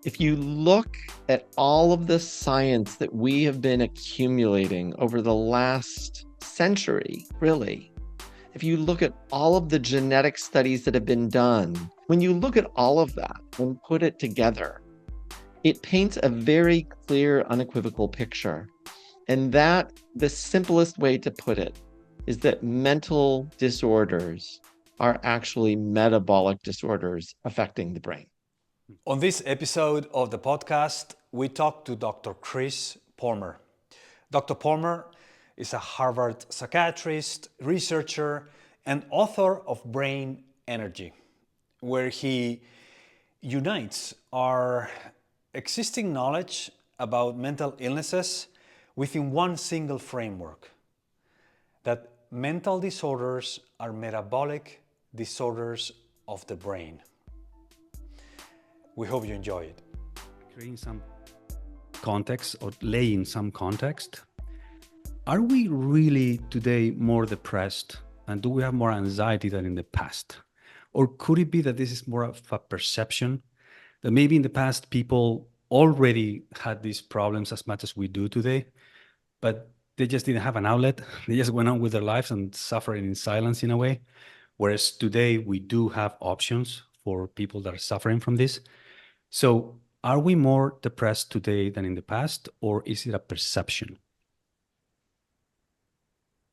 If you look at all of the science that we have been accumulating over the last century, really, if you look at all of the genetic studies that have been done, when you look at all of that and put it together, it paints a very clear, unequivocal picture. And that, the simplest way to put it, is that mental disorders are actually metabolic disorders affecting the brain. On this episode of the podcast, we talk to Dr. Chris Palmer. Dr. Palmer is a Harvard psychiatrist, researcher, and author of Brain Energy, where he unites our existing knowledge about mental illnesses within one single framework, that mental disorders are metabolic disorders of the brain. We hope you enjoy it. Creating some context or laying some context, are we really today more depressed and do we have more anxiety than in the past? Or could it be that this is more of a perception, that maybe in the past people already had these problems as much as we do today, but they just didn't have an outlet. They just went on with their lives and suffering in silence in a way. Whereas today we do have options for people that are suffering from this. So are we more depressed today than in the past, or is it a perception?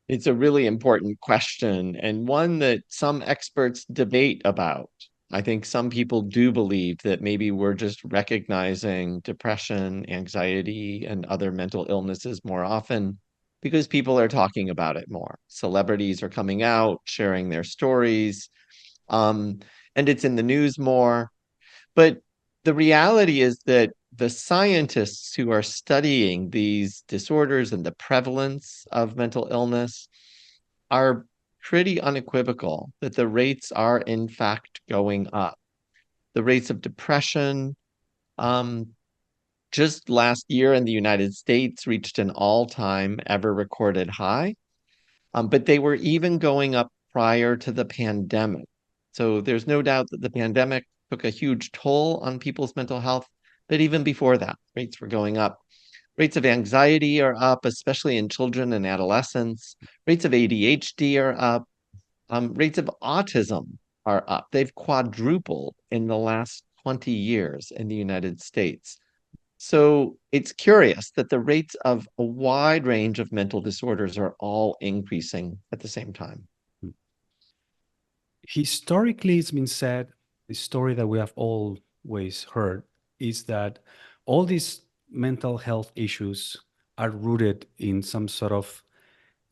It's a really important question and one that some experts debate about. I think some people do believe that maybe we're just recognizing depression, anxiety, and other mental illnesses more often because people are talking about it more. Celebrities are coming out, sharing their stories, and it's in the news more. But the reality is that the scientists who are studying these disorders and the prevalence of mental illness are pretty unequivocal that the rates are in fact going up. The rates of depression, just last year in the United States, reached an all-time ever recorded high, but they were even going up prior to the pandemic. So there's no doubt that the pandemic took a huge toll on people's mental health, but even before that, rates were going up. Rates of anxiety are up, especially in children and adolescents. Rates of ADHD are up. Rates of autism are up. They've quadrupled in the last 20 years in the United States. So it's curious that the rates of a wide range of mental disorders are all increasing at the same time. Historically, it's been said, the story that we have always heard is that all these mental health issues are rooted in some sort of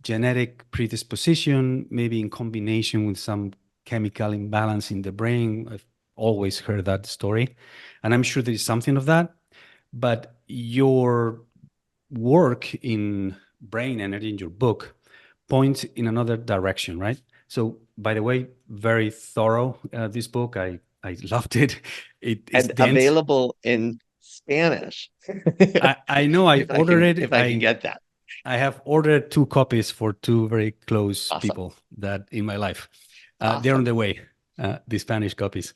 genetic predisposition, maybe in combination with some chemical imbalance in the brain. I've always heard that story, and I'm sure there is something of that. But your work in brain energy in your book points in another direction, right? So, by the way, very thorough, this book. I loved it. It is And dense. available in Spanish. I know I ordered If it. I can get that. I have ordered 2 copies for two very close Awesome. people that in my life. They're on Awesome. the way, the Spanish copies.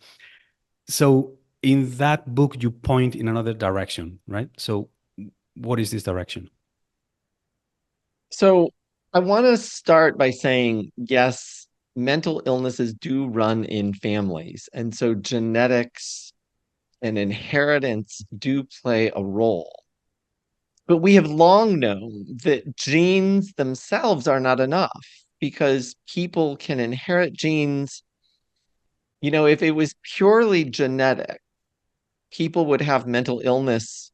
So in that book, you point in another direction, right? So what is this direction? So I want to start by saying, yes, mental illnesses do run in families. And so genetics and inheritance do play a role. But we have long known that genes themselves are not enough because people can inherit genes. You know, if it was purely genetic, people would have mental illness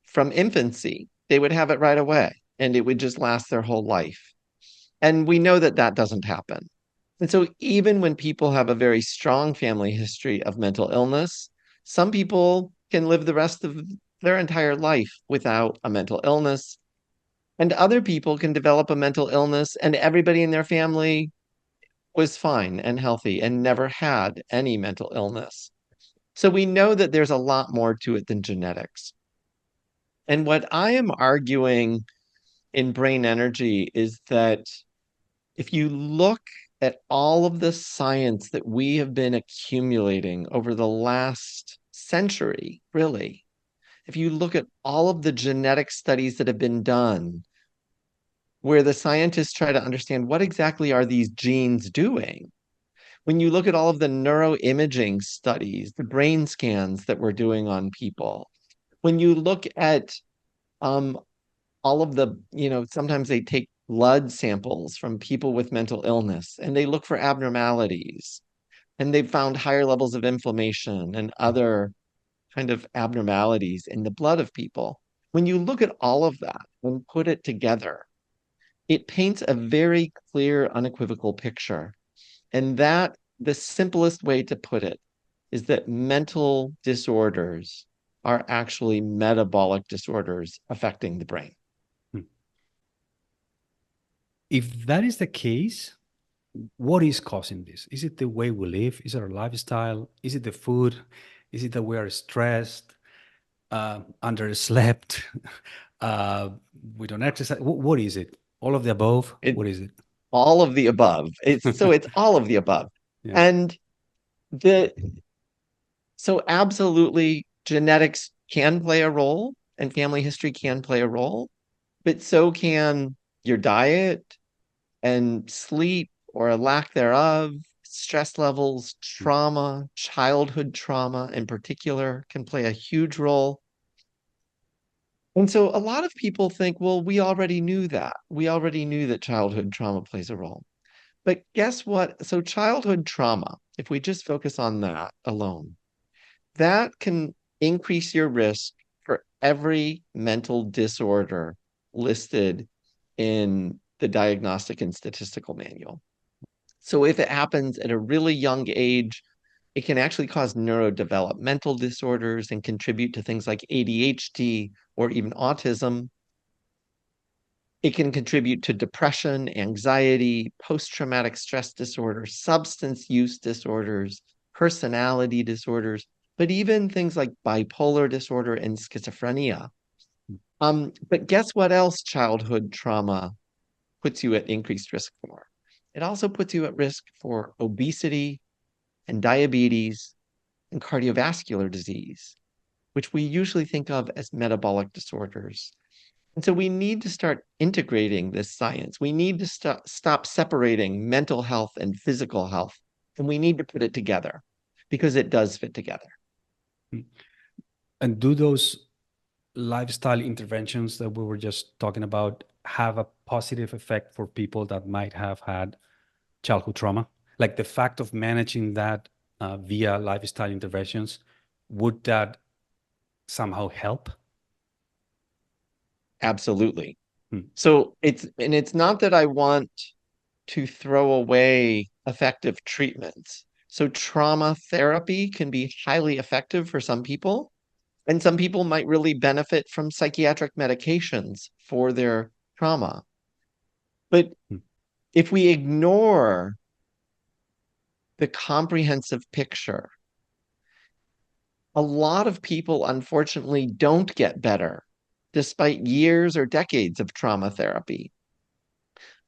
from infancy. They would have it right away and it would just last their whole life. And we know that that doesn't happen. And so even when people have a very strong family history of mental illness, some people can live the rest of their entire life without a mental illness. And other people can develop a mental illness and everybody in their family was fine and healthy and never had any mental illness. So we know that there's a lot more to it than genetics. And what I am arguing in brain energy is that if you look at all of the science that we have been accumulating over the last century, really. If you look at all of the genetic studies that have been done, where the scientists try to understand what exactly are these genes doing, when you look at all of the neuroimaging studies, the brain scans that we're doing on people, when you look at um, all of the, sometimes they take blood samples from people with mental illness and they look for abnormalities and they've found higher levels of inflammation and other kind of abnormalities in the blood of people. When you look at all of that and put it together, it paints a very clear, unequivocal picture. And that, the simplest way to put it, is that mental disorders are actually metabolic disorders affecting the brain. If that is the case, what is causing this? Is it the way we live? Is it our lifestyle? Is it the food? Is it that we are stressed, underslept? We don't exercise? What is it? All of the above? What is it? All of the above. It's all of the above. Yeah. And so absolutely genetics can play a role and family history can play a role, but so can your diet and sleep or a lack thereof, stress levels, trauma, childhood trauma in particular can play a huge role. And so a lot of people think, well, we already knew that. We already knew that childhood trauma plays a role. But guess what? So childhood trauma, if we just focus on that alone, that can increase your risk for every mental disorder listed in the Diagnostic and Statistical Manual. So if it happens at a really young age, it can actually cause neurodevelopmental disorders and contribute to things like ADHD or even autism. It can contribute to depression, anxiety, post-traumatic stress disorder, substance use disorders, personality disorders, but even things like bipolar disorder and schizophrenia. But guess what else childhood trauma puts you at increased risk for? It also puts you at risk for obesity and diabetes and cardiovascular disease, which we usually think of as metabolic disorders. And so we need to start integrating this science. We need to stop separating mental health and physical health, and we need to put it together because it does fit together. And do those lifestyle interventions that we were just talking about have a positive effect for people that might have had childhood trauma? Like the fact of managing that via lifestyle interventions, would that somehow help? Absolutely. So it's not that I want to throw away effective treatments. So trauma therapy can be highly effective for some people, and some people might really benefit from psychiatric medications for their trauma. But if we ignore the comprehensive picture, a lot of people unfortunately don't get better despite years or decades of trauma therapy.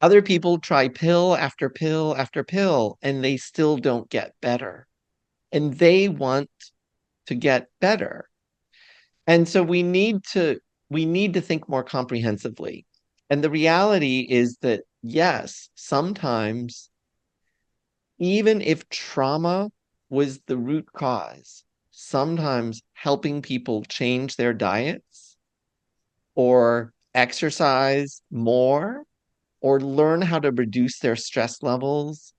Other people try pill after pill after pill, and they still don't get better. And they want to get better. And so we need to think more comprehensively. And the reality is that, yes, sometimes, even if trauma was the root cause, sometimes helping people change their diets or exercise more or learn how to reduce their stress levels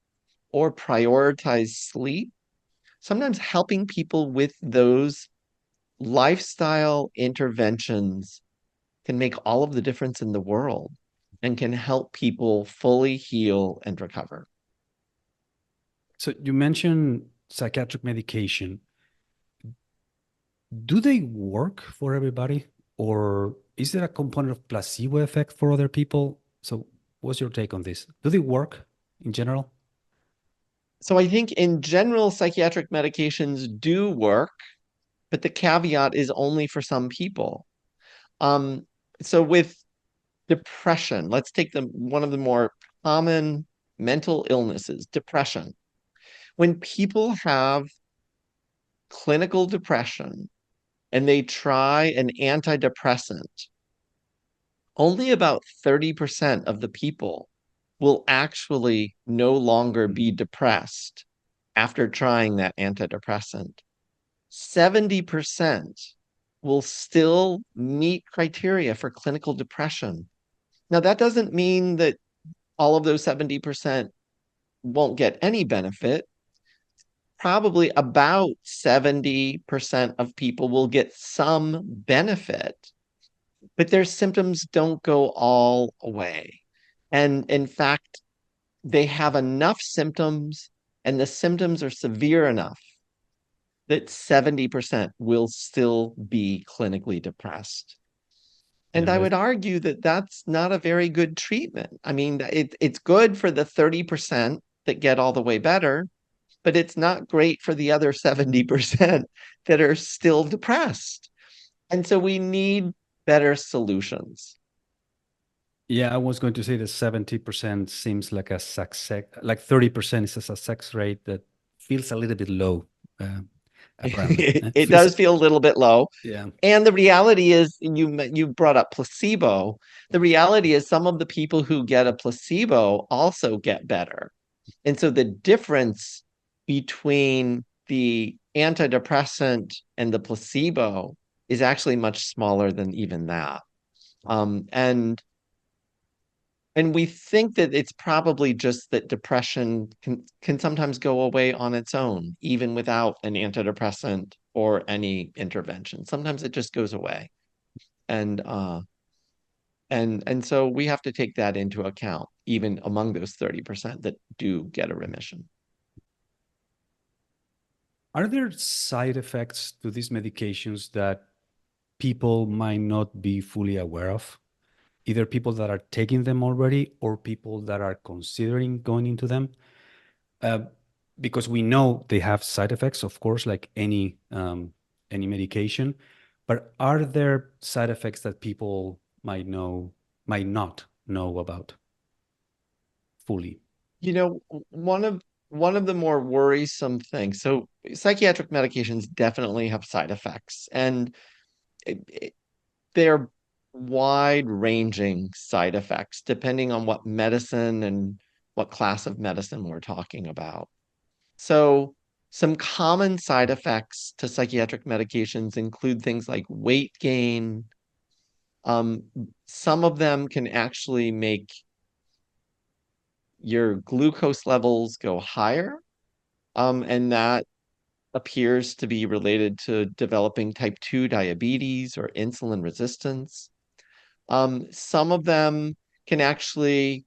or prioritize sleep, sometimes helping people with those lifestyle interventions can make all of the difference in the world and can help people fully heal and recover. So you mentioned psychiatric medication. Do they work for everybody, or is there a component of placebo effect for other people? So what's your take on this? Do they work in general? So I think in general, psychiatric medications do work, but the caveat is only for some people. So with depression, let's take one of the more common mental illnesses, depression. When people have clinical depression and they try an antidepressant, only about 30% of the people will actually no longer be depressed after trying that antidepressant. 70% will still meet criteria for clinical depression. Now, that doesn't mean that all of those 70% won't get any benefit. Probably about 70% of people will get some benefit, but their symptoms don't go all away. And in fact, they have enough symptoms and the symptoms are severe enough that 70% will still be clinically depressed. And Yeah, I would argue that that's not a very good treatment. I mean, it's good for the 30% that get all the way better, but it's not great for the other 70% that are still depressed. And so we need better solutions. yeah, I was going to say that 70% seems like a success, like 30% is a success rate that feels a little bit low, apparently. It does feel a little bit low. Yeah. And the reality is, you brought up placebo. The reality is some of the people who get a placebo also get better. And so the difference between the antidepressant and the placebo is actually much smaller than even that. And we think that it's probably just that depression can sometimes go away on its own, even without an antidepressant or any intervention. Sometimes it just goes away. And so we have to take that into account, even among those 30% that do get a remission. Are there side effects to these medications that people might not be fully aware of? Either people that are taking them already or people that are considering going into them? Because we know they have side effects, of course, like any medication. But are there side effects that people might not know about fully? You know, one of the more worrisome things. So psychiatric medications definitely have side effects, and they're wide-ranging side effects depending on what medicine and what class of medicine we're talking about. So some common side effects to psychiatric medications include things like weight gain. Some of them can actually make your glucose levels go higher, and that appears to be related to developing type 2 diabetes or insulin resistance. Some of them can actually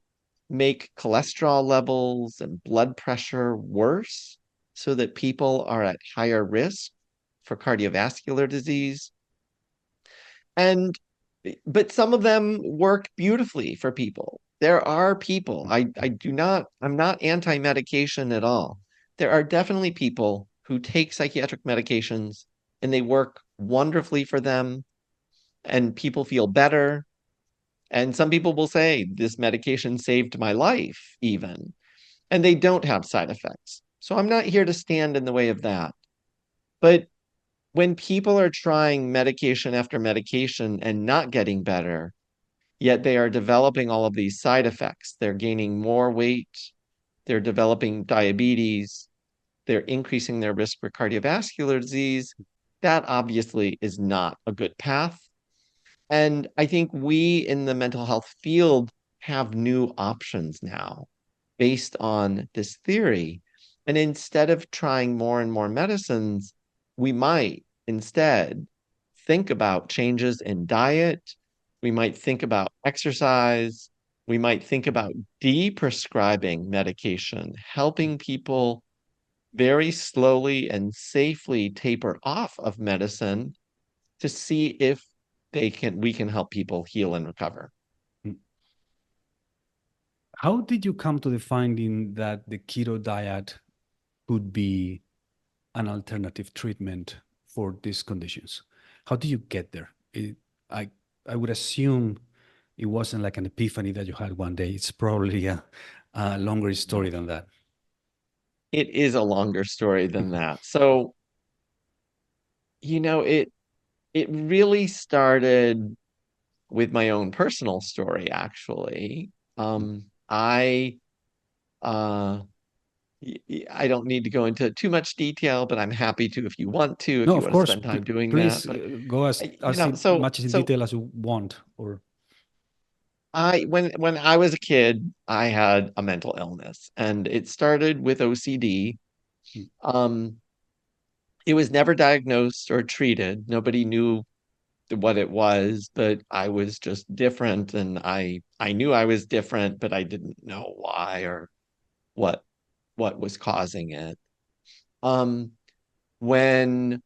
make cholesterol levels and blood pressure worse so that people are at higher risk for cardiovascular disease. And but some of them work beautifully for people. There are people, I'm not anti-medication at all. There are definitely people who take psychiatric medications and they work wonderfully for them and people feel better. And some people will say, this medication saved my life, even, and they don't have side effects. So I'm not here to stand in the way of that. But when people are trying medication after medication and not getting better, yet they are developing all of these side effects, they're gaining more weight, they're developing diabetes, they're increasing their risk for cardiovascular disease, that obviously is not a good path. And I think we in the mental health field have new options now based on this theory. And instead of trying more and more medicines, we might instead think about changes in diet. We might think about exercise. We might think about de-prescribing medication, helping people very slowly and safely taper off of medicine to see if we can help people heal and recover. How did you come to the finding that the keto diet could be an alternative treatment for these conditions? How did you get there? I would assume it wasn't like an epiphany that you had one day. It's probably a longer story than that. It is a longer story than that. So it really started with my own personal story, actually. I uh I don't need to go into too much detail, but I'm happy to if you want to, if No, you of want to course. spend time doing that. Please But go as so much in so detail as you want. Or I when I was a kid, I had a mental illness, and it started with OCD. Mm, Um, it was never diagnosed or treated. Nobody knew what it was, but I was just different, and I knew I was different, but I didn't know why or what what was causing it. Um, when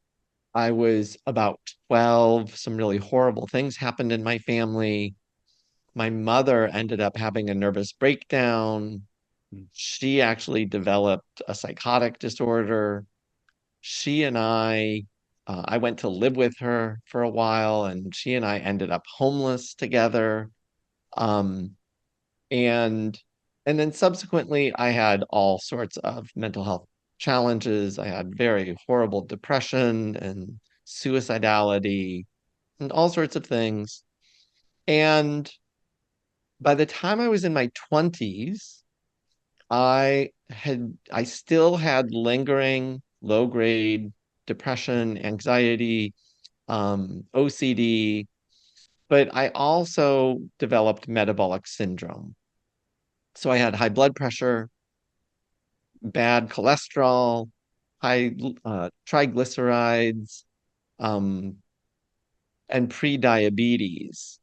I was about 12, some really horrible things happened in my family. My mother ended up having a nervous breakdown. mm, She actually developed a psychotic disorder. She and I went to live with her for a while, and she and I ended up homeless together. Um, and and then subsequently, I had all sorts of mental health challenges. I had very horrible depression and suicidality and all sorts of things. And by the time I was in my 20s, I still had lingering low grade depression, anxiety, OCD, but I also developed metabolic syndrome. So I had high blood pressure, bad cholesterol, high triglycerides, um, and pre-diabetes.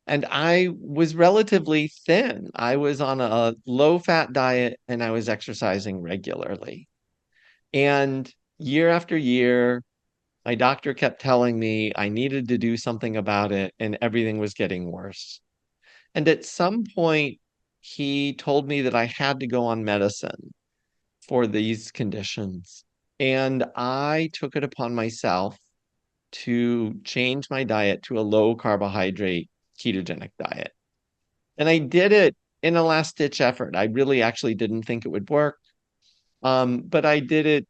And I was relatively thin. I was on a low fat diet and I was exercising regularly. And year after year, my doctor kept telling me I needed to do something about it, and everything was getting worse. And at some point, he told me that I had to go on medicine for these conditions. And I took it upon myself to change my diet to a low carbohydrate ketogenic diet. And I did it in a last ditch effort. I really actually didn't think it would work. But I did it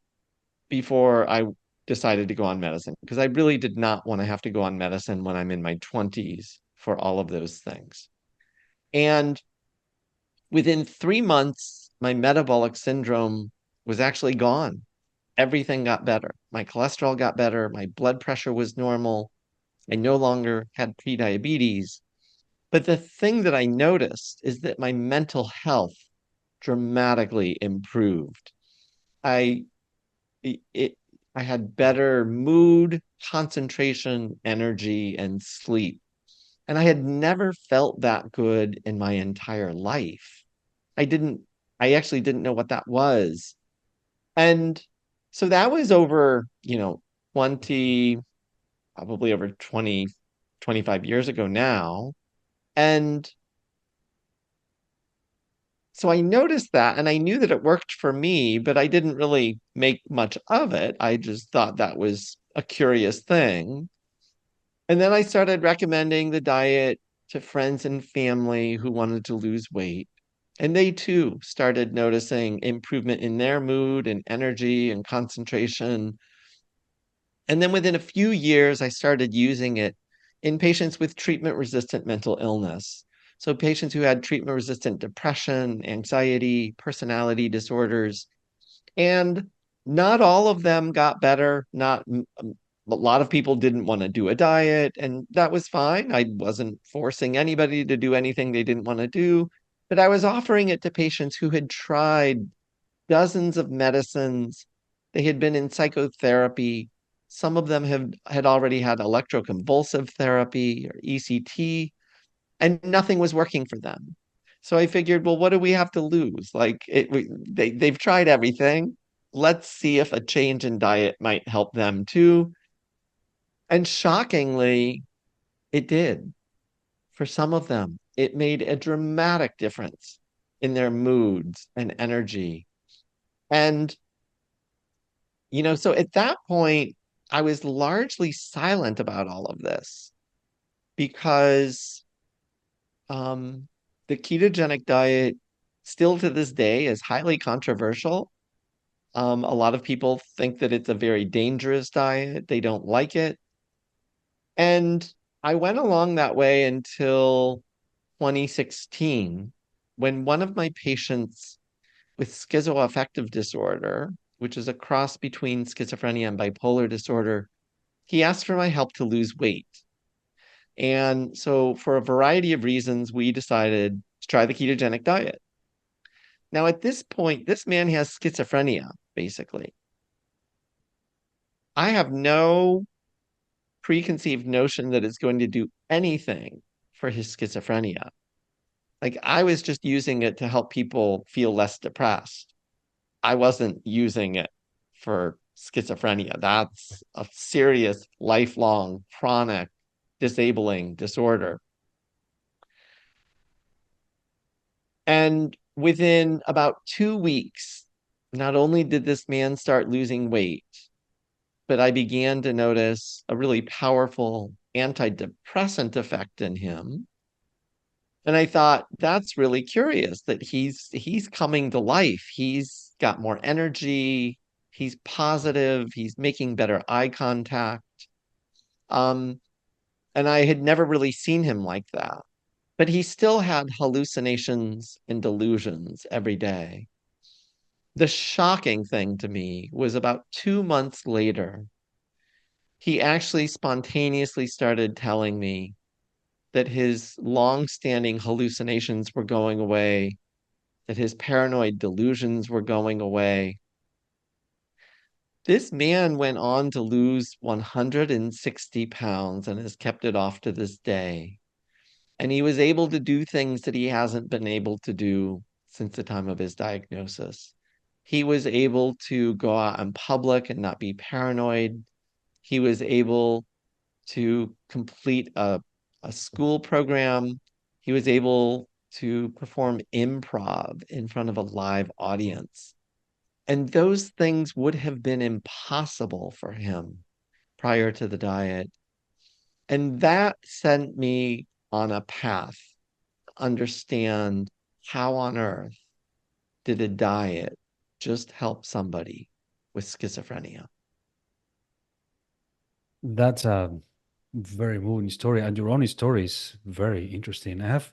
before I decided to go on medicine because I really did not want to have to go on medicine when I'm in my 20s for all of those things. And within 3 months, my metabolic syndrome was actually gone. Everything got better. My cholesterol got better. My blood pressure was normal. I no longer had prediabetes. But the thing that I noticed is that my mental health dramatically improved. I it I had better mood, concentration, energy, and sleep. And I had never felt that good in my entire life. I didn't, I actually didn't know what that was. And so that was over, 20, probably over 20, 25 years ago now. And so I noticed that and I knew that it worked for me, but I didn't really make much of it. I just thought that was a curious thing. And then I started recommending the diet to friends and family who wanted to lose weight. And they too started noticing improvement in their mood and energy and concentration. And then within a few years, I started using it in patients with treatment resistant mental illness. So, patients who had treatment resistant depression, anxiety, personality disorders, and not all of them got better. Not a lot of people didn't want to do a diet, and that was fine. I wasn't forcing anybody to do anything they didn't want to do, but I was offering it to patients who had tried dozens of medicines. They had been in psychotherapy. Some of them had already had electroconvulsive therapy or ECT, and nothing was working for them. So I figured, well, what do we have to lose? Like they've tried everything. Let's see if a change in diet might help them too. And shockingly, it did. For some of them, it made a dramatic difference in their moods and energy. And so at that point, I was largely silent about all of this because um, the ketogenic diet still to this day is highly controversial. A lot of people think that it's a very dangerous diet. They don't like it. And I went along that way until 2016, when one of my patients with schizoaffective disorder, which is a cross between schizophrenia and bipolar disorder, he asked for my help to lose weight. And so, for a variety of reasons, we decided to try the ketogenic diet. Now, at this point, this man has schizophrenia, basically. I have no preconceived notion that it's going to do anything for his schizophrenia. Like, I was just using it to help people feel less depressed. I wasn't using it for schizophrenia. That's a serious, lifelong, chronic, disabling disorder. And within about 2 weeks, not only did this man start losing weight, but I began to notice a really powerful antidepressant effect in him. And I thought, that's really curious that he's coming to life. He's got more energy, he's positive, he's making better eye contact. Um, and I had never really seen him like that. But he still had hallucinations and delusions every day. The shocking thing to me was about 2 months later, he actually spontaneously started telling me that his long-standing hallucinations were going away, that his paranoid delusions were going away. This man went on to lose 160 pounds and has kept it off to this day. And he was able to do things that he hasn't been able to do since the time of his diagnosis. He was able to go out in public and not be paranoid. He was able to complete a school program. He was able to perform improv in front of a live audience. And those things would have been impossible for him prior to the diet. And that sent me on a path to understand how on earth did a diet just help somebody with schizophrenia. That's a very moving story, and your own story is very interesting. I have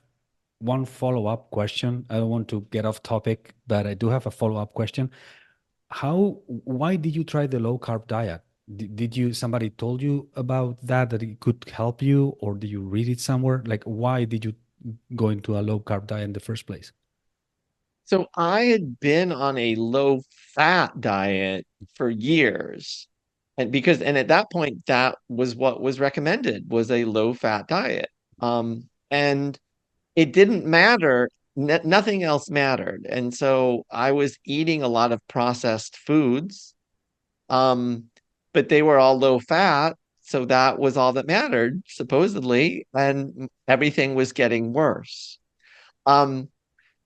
one follow-up question. I don't want to get off topic, but I do have a follow-up question. Why did you try the low carb diet? Somebody told you about that it could help you, or did you read it somewhere? Like, why did you go into a low carb diet in the first place? So I had been on a low fat diet for years. And at that point, that was what was recommended, was a low fat diet. And it didn't matter. Nothing else mattered. And so I was eating a lot of processed foods, but they were all low fat. So that was all that mattered, supposedly. And everything was getting worse. Um,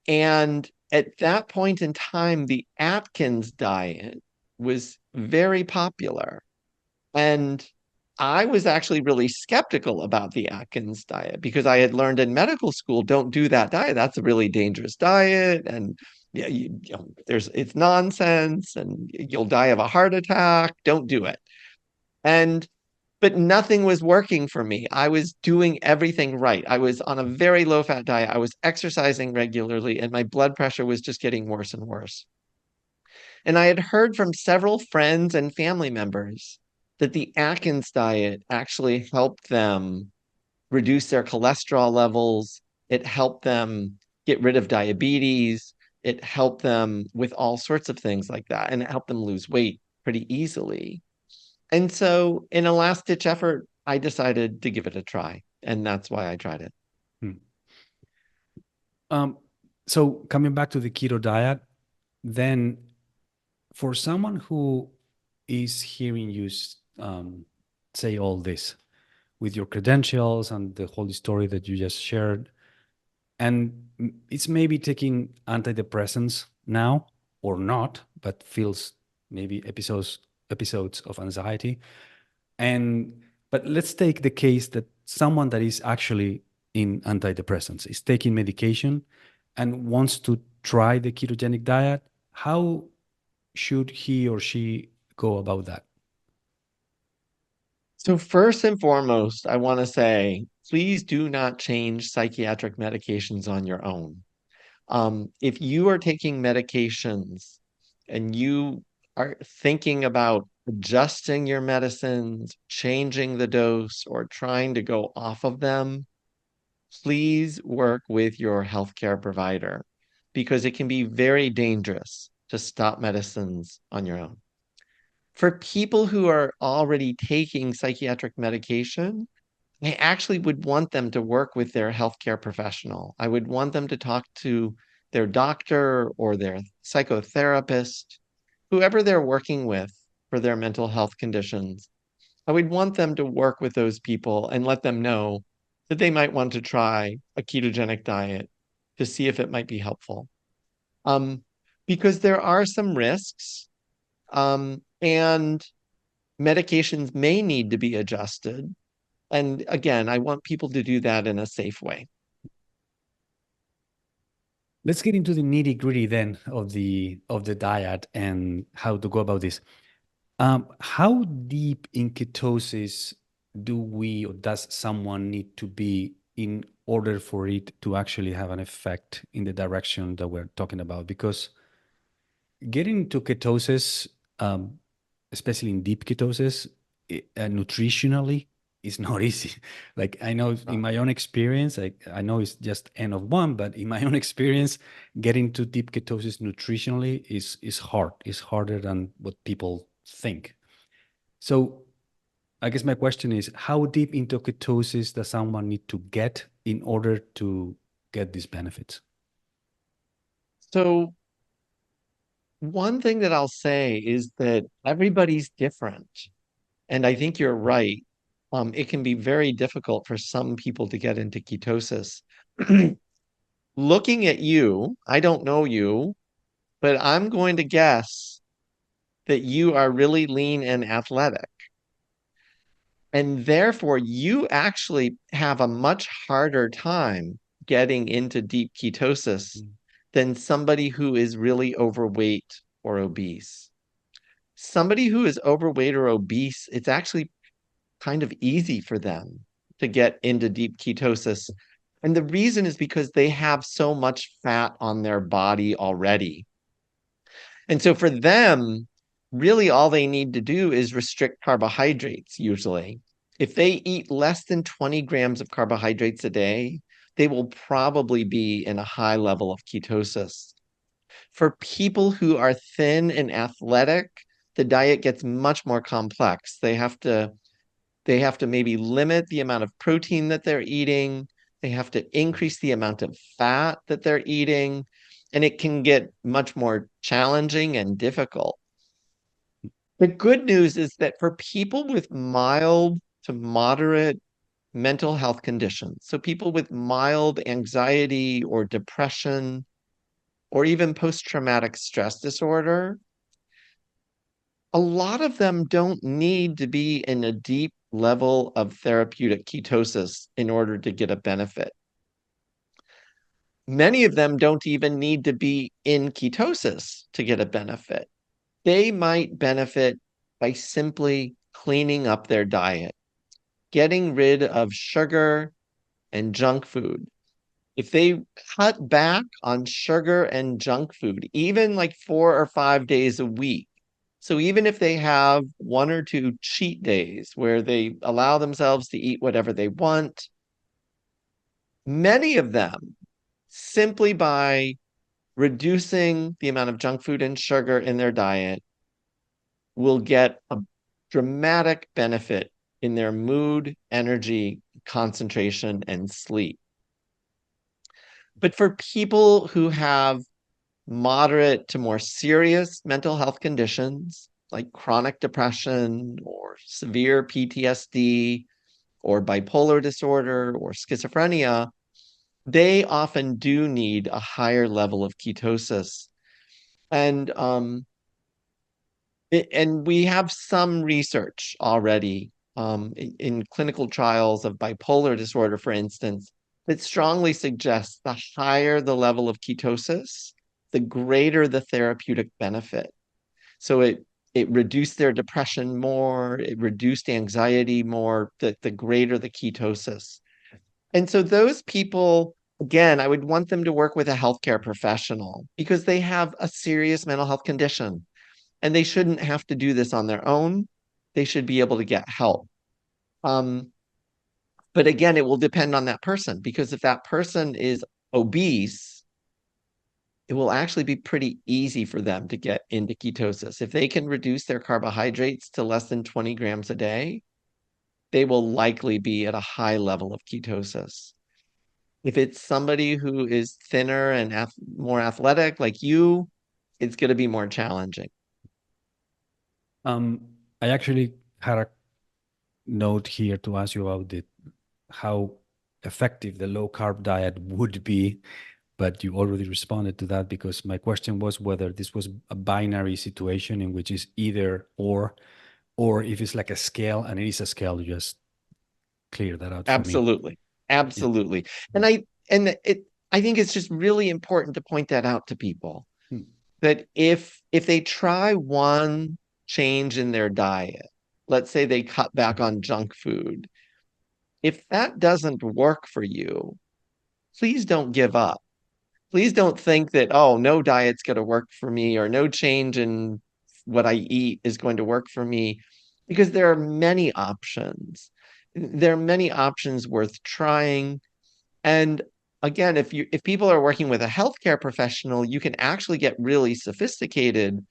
and at that point in time, the Atkins diet was very popular. And I was actually really skeptical about the Atkins diet because I had learned in medical school, don't do that diet. That's a really dangerous diet. And yeah, it's nonsense and you'll die of a heart attack. Don't do it. And but nothing was working for me. I was doing everything right. I was on a very low fat diet. I was exercising regularly, and my blood pressure was just getting worse and worse. And I had heard from several friends and family members that the Atkins diet actually helped them reduce their cholesterol levels. It helped them get rid of diabetes. It helped them with all sorts of things like that. And it helped them lose weight pretty easily. And so, in a last ditch effort, I decided to give it a try. And that's why I tried it. So, coming back to the keto diet, then for someone who is hearing you say all this with your credentials and the whole story that you just shared, and it's maybe taking antidepressants now or not, but feels maybe episodes of anxiety. But let's take the case that someone that is actually in antidepressants is taking medication and wants to try the ketogenic diet. How should he or she go about that? So first and foremost, I want to say, please do not change psychiatric medications on your own. If you are taking medications and you are thinking about adjusting your medicines, changing the dose, or trying to go off of them, please work with your healthcare provider because it can be very dangerous to stop medicines on your own. For people who are already taking psychiatric medication, I actually would want them to work with their healthcare professional. I would want them to talk to their doctor or their psychotherapist, whoever they're working with for their mental health conditions. I would want them to work with those people and let them know that they might want to try a ketogenic diet to see if it might be helpful. Um, because there are some risks, and medications may need to be adjusted. And again, I want people to do that in a safe way. Let's get into the nitty gritty then of the diet and how to go about this. How deep in ketosis do we or does someone need to be in order for it to actually have an effect in the direction that we're talking about? Because getting to ketosis, especially in deep ketosis, nutritionally is not easy. Like I know in my own experience, I know it's just N of one, but in my own experience, getting to deep ketosis nutritionally is hard. It's harder than what people think. So I guess my question is, how deep into ketosis does someone need to get in order to get these benefits? So one thing that I'll say is that everybody's different. And I think you're right. It can be very difficult for some people to get into ketosis. Looking at you, I don't know you, but I'm going to guess that you are really lean and athletic. And therefore, you actually have a much harder time getting into deep ketosis than somebody who is really overweight or obese. Somebody who is overweight or obese, it's actually kind of easy for them to get into deep ketosis. And the reason is because they have so much fat on their body already. And so for them, really all they need to do is restrict carbohydrates usually. If they eat less than 20 grams of carbohydrates a day, they will probably be in a high level of ketosis. For people who are thin and athletic, the diet gets much more complex. They have to maybe limit the amount of protein that they're eating. They have to increase the amount of fat that they're eating, and it can get much more challenging and difficult. The good news is that for people with mild to moderate mental health conditions, so people with mild anxiety or depression, or even post-traumatic stress disorder, a lot of them don't need to be in a deep level of therapeutic ketosis in order to get a benefit. Many of them don't even need to be in ketosis to get a benefit. They might benefit by simply cleaning up their diet, getting rid of sugar and junk food. If they cut back on sugar and junk food, even like 4 or 5 days a week, so even if they have 1 or 2 cheat days where they allow themselves to eat whatever they want, many of them, simply by reducing the amount of junk food and sugar in their diet, will get a dramatic benefit in their mood, energy, concentration, and sleep. But for people who have moderate to more serious mental health conditions like chronic depression or severe PTSD or bipolar disorder or schizophrenia, they often do need a higher level of ketosis. And we have some research already in clinical trials of bipolar disorder, for instance, that strongly suggests the higher the level of ketosis, the greater the therapeutic benefit. So it reduced their depression more, it reduced anxiety more, the greater the ketosis. And so those people, again, I would want them to work with a healthcare professional because they have a serious mental health condition and they shouldn't have to do this on their own. They should be able to get help. Um, but again, it will depend on that person because if that person is obese, it will actually be pretty easy for them to get into ketosis. If they can reduce their carbohydrates to less than 20 grams a day, they will likely be at a high level of ketosis. If it's somebody who is thinner and more athletic like you, it's going to be more challenging. Um, I actually had a note here to ask you about how effective the low carb diet would be, but you already responded to that because my question was whether this was a binary situation in which it's either or if it's like a scale, and it is a scale. You just clear that out for me. Absolutely. Yeah. Absolutely. I think it's just really important to point that out to people Hmm. that if they try one change in their diet, let's say they cut back on junk food, if that doesn't work for you, please don't give up. Please don't think that, oh, no diet's going to work for me or no change in what I eat is going to work for me, because there are many options. There are many options worth trying. And again, if people are working with a healthcare professional, you can actually get really sophisticated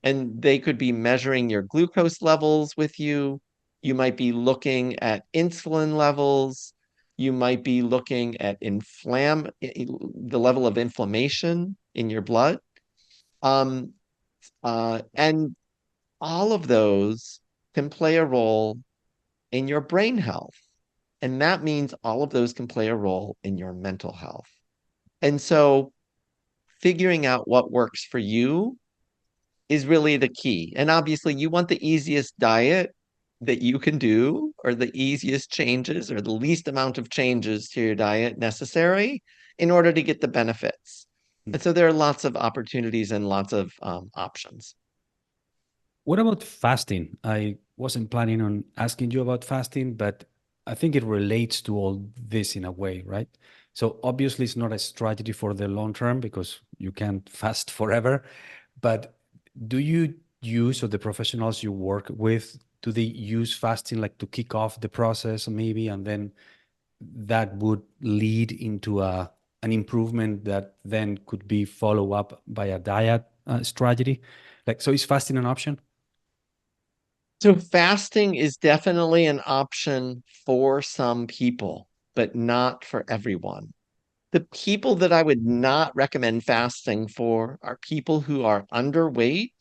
and they could be measuring your glucose levels with you. You might be looking at insulin levels. You might be looking at the level of inflammation in your blood. Um, and all of those can play a role in your brain health. And that means all of those can play a role in your mental health. And so figuring out what works for you is really the key. And obviously, you want the easiest diet that you can do, or the easiest changes, or the least amount of changes to your diet necessary in order to get the benefits. And so there are lots of opportunities and lots of options. What about fasting? I wasn't planning on asking you about fasting, but I think it relates to all this in a way, right? So obviously it's not a strategy for the long term because you can't fast forever. But do you use, or the professionals you work with, do they use fasting like to kick off the process maybe, and then that would lead into an improvement that then could be follow up by a diet strategy? Like, so is fasting an option? So fasting is definitely an option for some people, but not for everyone. The people that I would not recommend fasting for are people who are underweight.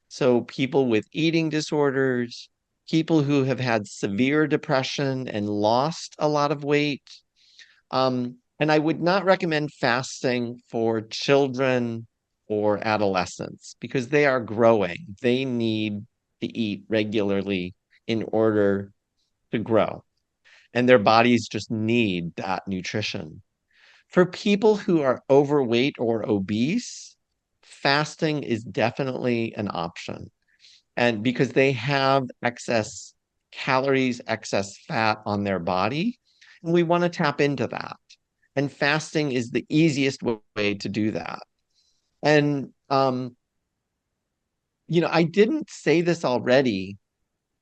So people with eating disorders, people who have had severe depression and lost a lot of weight. And I would not recommend fasting for children or adolescents because they are growing. They need to eat regularly in order to grow, and their bodies just need that nutrition. For people who are overweight or obese, fasting is definitely an option. And because they have excess calories, excess fat on their body, and we want to tap into that. And fasting is the easiest way to do that. And, I didn't say this already,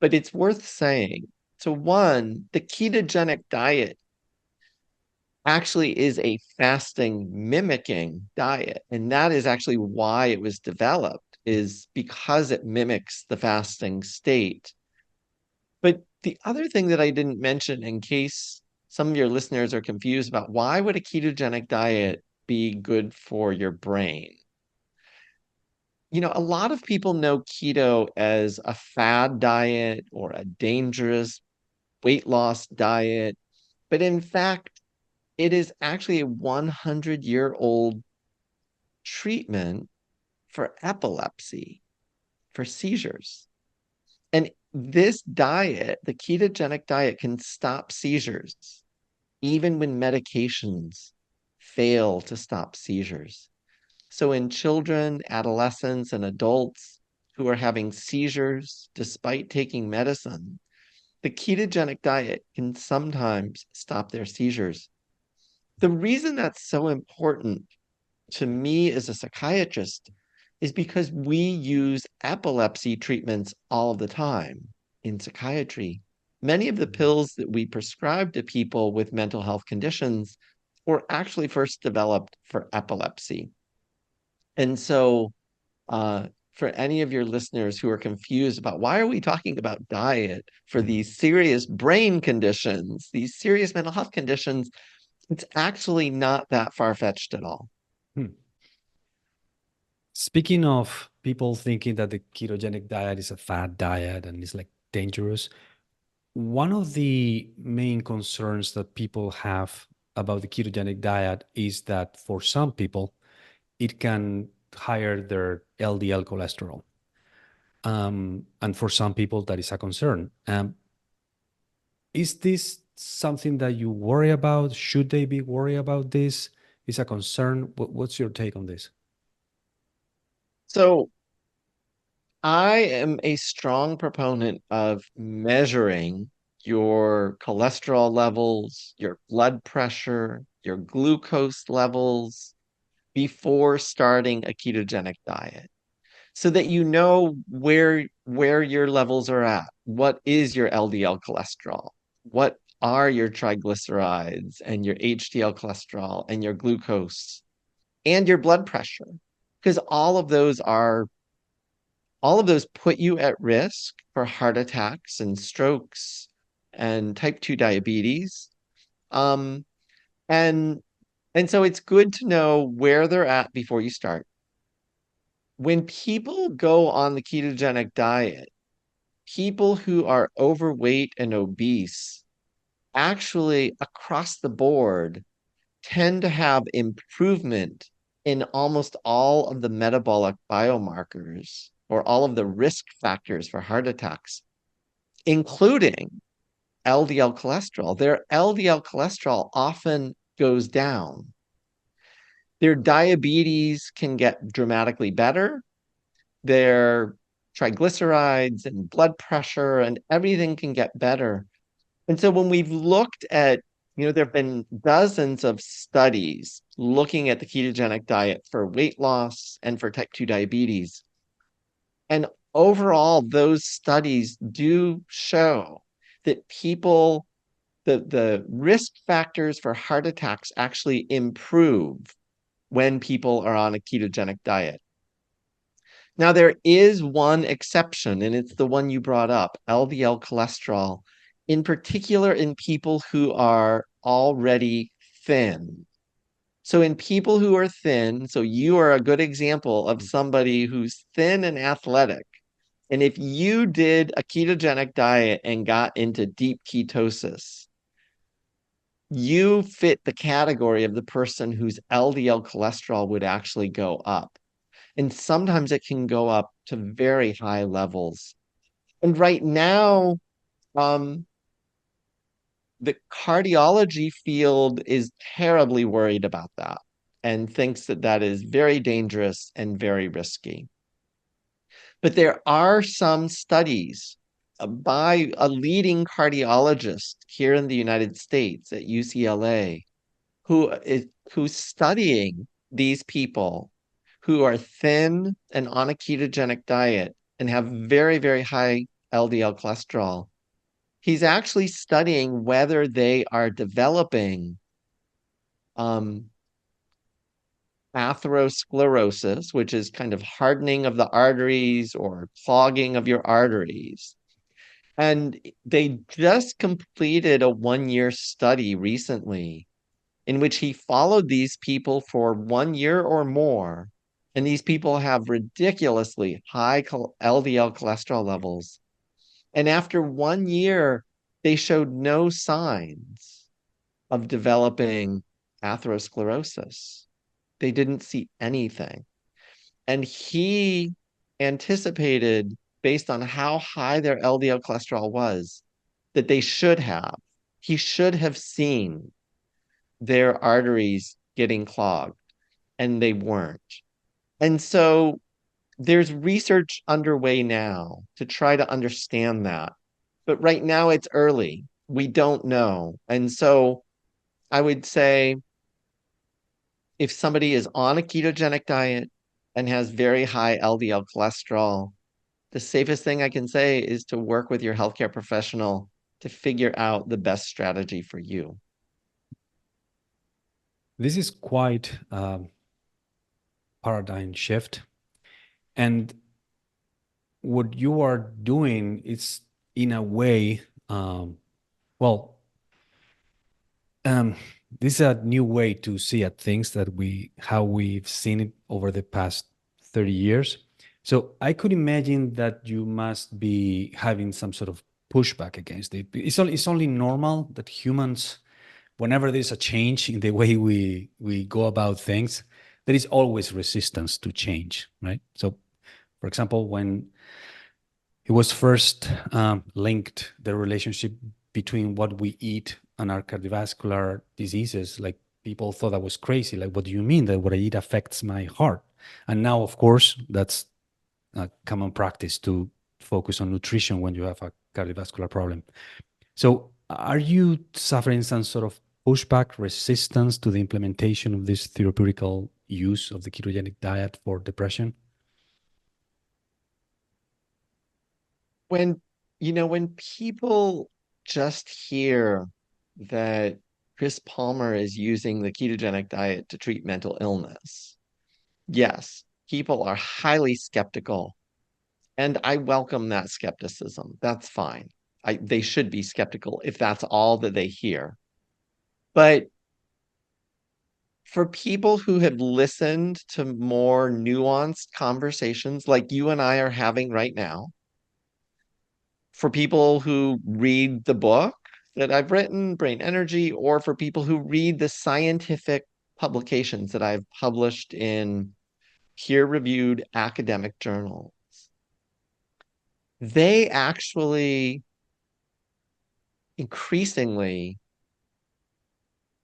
but it's worth saying. So, one, the ketogenic diet actually is a fasting mimicking diet. And that is actually why it was developed, is because it mimics the fasting state. But the other thing that I didn't mention, in case some of your listeners are confused about why would a ketogenic diet be good for your brain? A lot of people know keto as a fad diet or a dangerous weight loss diet, but in fact, it is actually a 100-year-old treatment for epilepsy, for seizures. And this diet, the ketogenic diet, can stop seizures, even when medications fail to stop seizures. So in children, adolescents, and adults who are having seizures despite taking medicine, the ketogenic diet can sometimes stop their seizures. The reason that's so important to me as a psychiatrist is because we use epilepsy treatments all the time in psychiatry. Many of the pills that we prescribe to people with mental health conditions were actually first developed for epilepsy. And so, for any of your listeners who are confused about why are we talking about diet for these serious brain conditions, these serious mental health conditions, it's actually not that far-fetched at all. Speaking of people thinking that the ketogenic diet is a fad diet and it's like dangerous, one of the main concerns that people have about the ketogenic diet is that for some people, it can higher their LDL cholesterol. And for some people, that is a concern. Is this something that you worry about? Should they be worried about this? Is a concern? What's your take on this? So I am a strong proponent of measuring your cholesterol levels, your blood pressure, your glucose levels before starting a ketogenic diet so that you know where your levels are at. What is your LDL cholesterol? What are your triglycerides and your HDL cholesterol and your glucose and your blood pressure? Because all of those put you at risk for heart attacks and strokes and type 2 diabetes. Um, and and so it's good to know where they're at before you start. When people go on the ketogenic diet, people who are overweight and obese actually across the board tend to have improvement in almost all of the metabolic biomarkers or all of the risk factors for heart attacks, including LDL cholesterol. Their LDL cholesterol often goes down. Their diabetes can get dramatically better. Their triglycerides and blood pressure and everything can get better. And so when we've looked at, there have been dozens of studies looking at the ketogenic diet for weight loss and for type 2 diabetes. And overall, those studies do show that the risk factors for heart attacks actually improve when people are on a ketogenic diet. Now, there is one exception, and it's the one you brought up, LDL cholesterol, in particular in people who are already thin. So in people who are thin, so you are a good example of somebody who's thin and athletic. And if you did a ketogenic diet and got into deep ketosis, you fit the category of the person whose LDL cholesterol would actually go up. And sometimes it can go up to very high levels. And right now, the cardiology field is terribly worried about that and thinks that that is very dangerous and very risky. But there are some studies by a leading cardiologist here in the United States at UCLA who's studying these people who are thin and on a ketogenic diet and have very, very high LDL cholesterol. He's actually studying whether they are developing atherosclerosis, which is kind of hardening of the arteries or clogging of your arteries. And they just completed a 1-year study recently in which he followed these people for 1 year or more. And these people have ridiculously high LDL cholesterol levels. And after 1 year, they showed no signs of developing atherosclerosis. They didn't see anything. And he anticipated, based on how high their LDL cholesterol was, that he should have seen their arteries getting clogged, and they weren't. And so there's research underway now to try to understand that. But right now it's early. We don't know. And so I would say if somebody is on a ketogenic diet and has very high LDL cholesterol, the safest thing I can say is to work with your healthcare professional to figure out the best strategy for you. This is quite paradigm shift. And what you are doing is in a way, well, this is a new way to see at things that how we've seen it over the past 30 years. So I could imagine that you must be having some sort of pushback against it. It's only normal that humans, whenever there's a change in the way we go about things, there is always resistance to change, right? So, for example, when it was first linked, the relationship between what we eat and our cardiovascular diseases, like people thought that was crazy. Like, what do you mean that what I eat affects my heart? And now, of course, that's a common practice to focus on nutrition when you have a cardiovascular problem. So are you suffering some sort of pushback, resistance to the implementation of this therapeutical use of the ketogenic diet for depression? When people just hear that Chris Palmer is using the ketogenic diet to treat mental illness, yes, people are highly skeptical. And I welcome that skepticism. That's fine. They should be skeptical if that's all that they hear. But for people who have listened to more nuanced conversations like you and I are having right now, for people who read the book that I've written, Brain Energy, or for people who read the scientific publications that I've published in peer-reviewed academic journals, they actually increasingly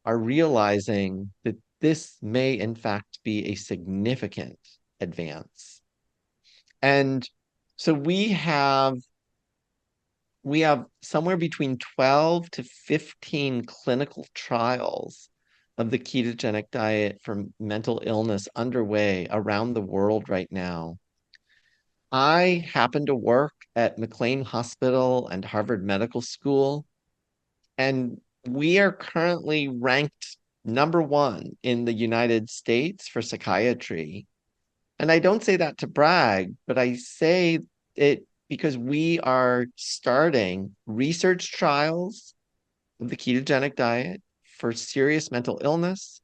are realizing that this may in fact be a significant advance. And so we have somewhere between 12 to 15 clinical trials of the ketogenic diet for mental illness underway around the world right now. I happen to work at McLean Hospital and Harvard Medical School, and we are currently ranked #1 in the United States for psychiatry. And I don't say that to brag, but I say it because we are starting research trials of the ketogenic diet for serious mental illness.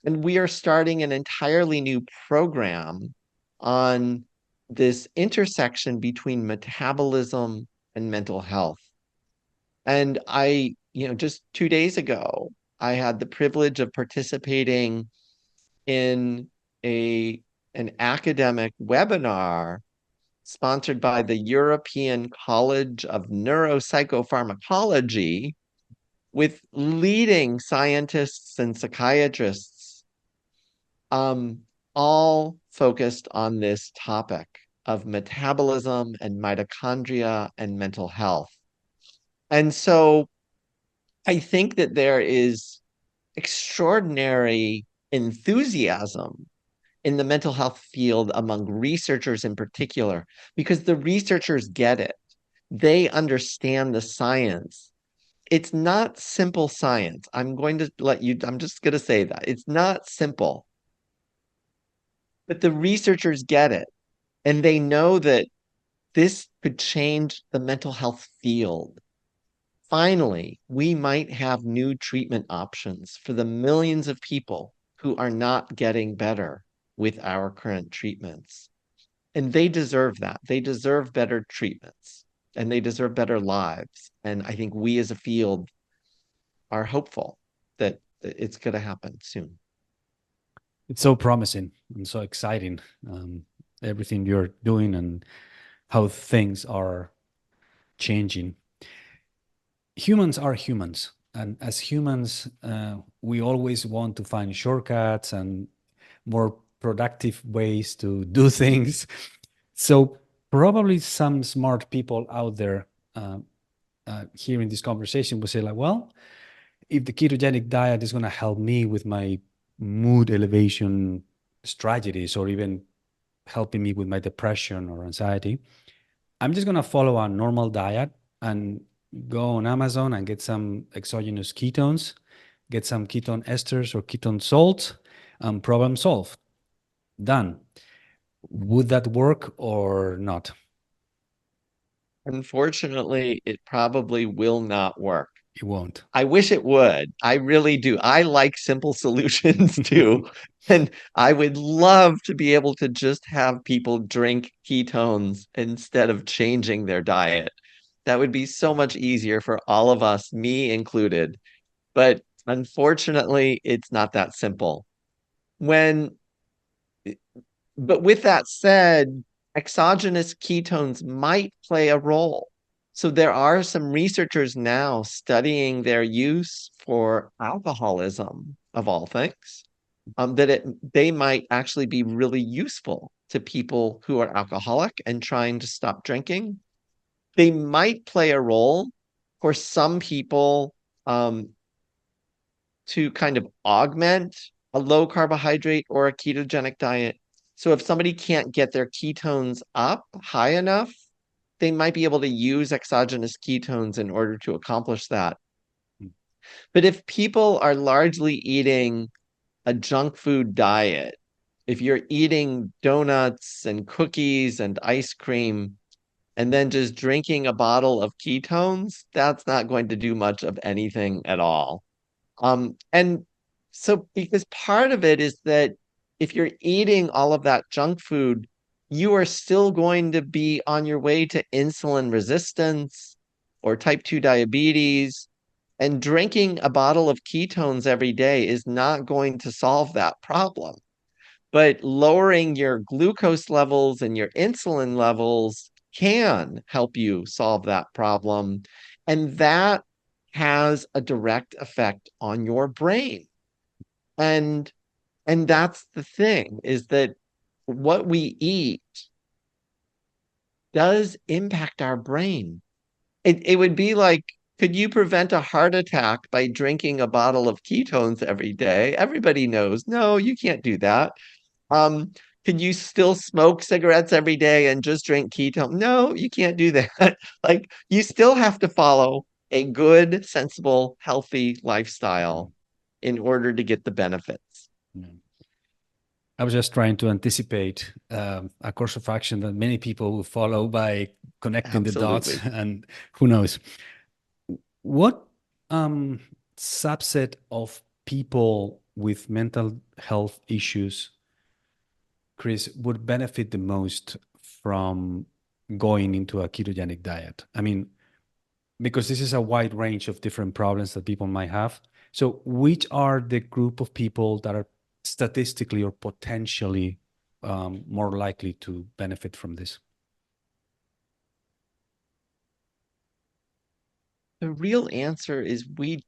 And we are starting an entirely new program on this intersection between metabolism and mental health. And just 2 days ago, I had the privilege of participating in an academic webinar sponsored by the European College of Neuropsychopharmacology with leading scientists and psychiatrists, all focused on this topic of metabolism and mitochondria and mental health. And so I think that there is extraordinary enthusiasm in the mental health field among researchers in particular, because the researchers get it. They understand the science. It's not simple science. I'm just going to say that. It's not simple. But the researchers get it. And they know that this could change the mental health field. Finally, we might have new treatment options for the millions of people who are not getting better with our current treatments. And they deserve that. They deserve better treatments and they deserve better lives. And I think we as a field are hopeful that it's going to happen soon. It's so promising and so exciting, everything you're doing and how things are changing. Humans are humans. And as humans, we always want to find shortcuts and more productive ways to do things. So probably some smart people out there hearing this conversation will say like, well, if the ketogenic diet is going to help me with my mood elevation strategies or even helping me with my depression or anxiety, I'm just going to follow a normal diet and go on Amazon and get some exogenous ketones, get some ketone esters or ketone salts, and problem solved. Done. Would that work or not? Unfortunately, it probably will not work. It won't. I wish it would. I really do. I like simple solutions too. And I would love to be able to just have people drink ketones instead of changing their diet. That would be so much easier for all of us, me included. But unfortunately, it's not that simple. When, but with that said, exogenous ketones might play a role. So there are some researchers now studying their use for alcoholism, of all things, they might actually be really useful to people who are alcoholic and trying to stop drinking. They might play a role for some people to kind of augment a low carbohydrate or a ketogenic diet. So if somebody can't get their ketones up high enough, they might be able to use exogenous ketones in order to accomplish that. But if people are largely eating a junk food diet, if you're eating donuts and cookies and ice cream, and then just drinking a bottle of ketones, that's not going to do much of anything at all. And so because part of it is that if you're eating all of that junk food, you are still going to be on your way to insulin resistance or type 2 diabetes. And drinking a bottle of ketones every day is not going to solve that problem. But lowering your glucose levels and your insulin levels can help you solve that problem. And that has a direct effect on your brain. And that's the thing, is that what we eat does impact our brain. It would be like, could you prevent a heart attack by drinking a bottle of ketones every day? Everybody knows, no, you can't do that. Um, can you still smoke cigarettes every day and just drink ketone? No, you can't do that. Like, you still have to follow a good, sensible, healthy lifestyle in order to get the benefits. I was just trying to anticipate a course of action that many people will follow by connecting the dots, Absolutely. and who knows. What subset of people with mental health issues, Chris, would benefit the most from going into a ketogenic diet? I mean, because this is a wide range of different problems that people might have. So which are the group of people that are statistically or potentially more likely to benefit from this? The real answer is we